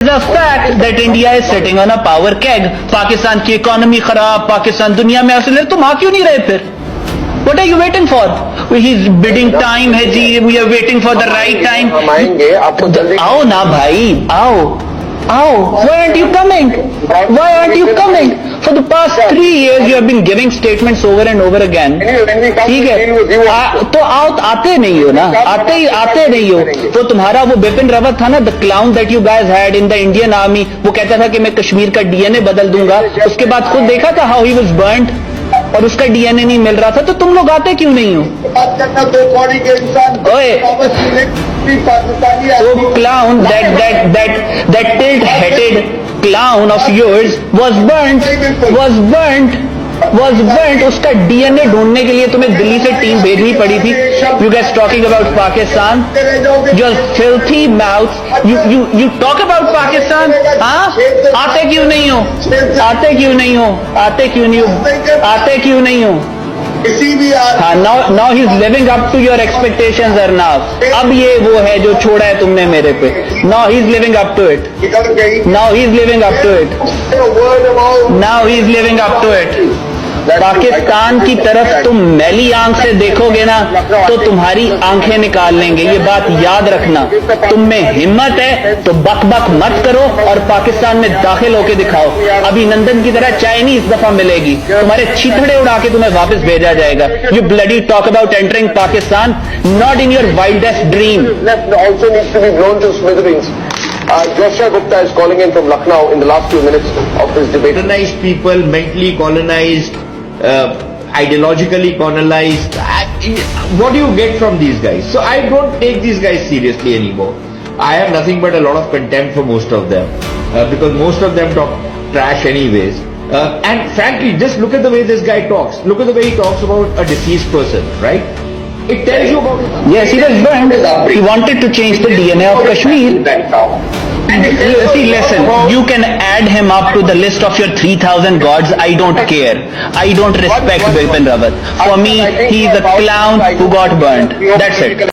The fact that India is sitting on a power keg, Pakistan की economy खराब, पाकिस्तान दुनिया में असले, तुम आ क्यों नहीं रहे फिर? What are you waiting for? He's bidding time है जी, we are waiting for the right time. हम आएंगे, आपको जल्दी आओ ना भाई, आओ, आओ. Why aren't you coming? Why aren't you coming? For the past 3 years you have been giving statements over and over again. ठीक है, तो आओ, आते नहीं हो ना, आते नहीं हो. तो तुम्हारा वो बिपिन रावत था ना, the clown that you guys had in the Indian army, वो कहता था कि मैं कश्मीर का DNA बदल दूंगा. उसके बाद खुद देखा था how he was burnt और उसका DNA नहीं मिल रहा था. तो तुम लोग आते क्यों नहीं हो? So clown, that tilt-headed clown of yours was burnt. उसका DNA ढूंढने के लिए तुम्हें दिल्ली से टीम भेजनी पड़ी थी. You guys talking about Pakistan? Your filthy mouths. You talk about Pakistan? हाँ? आते क्यों नहीं हो? आते क्यों नहीं हो? हाँ, now he's living up to your expectations, Arnav. अब ये वो है जो छोड़ा है तुमने मेरे पे. Now he's living up to it. Pakistan की तरफ तुम मैली आंख से देखोगे ना तो तुम्हारी आंखें निकाल लेंगे. ये बात याद रखना. तुम में हिम्मत है तो बक मत करो और पाकिस्तान में दाखिल होके दिखाओ. अभिनंदन की तरह चाइनीज दफा मिलेगी. तुम्हारे छितड़े उड़ा के तुम्हें वापस भेजा जाएगा. You bloody talk about entering Pakistan, not in your wildest dream. Also needs to be blown to smithereens. Joshua Gupta is calling in from Lucknow in the last few minutes of this debate. Colonized people, mentally colonized, ideologically colonized. What do you get from these guys? So I don't take these guys seriously anymore. I have nothing but a lot of contempt for most of them because most of them talk trash anyways. And frankly, just look at the way this guy talks. Look at the way he talks about a deceased person, right? It tells you about... Yes, he was burned. He wanted to change the DNA of Kashmir. See, listen, you can add him up to the list of your 3,000 gods. I don't care. I don't respect Bipin Rawat. For me, he is a clown who got burned. That's it.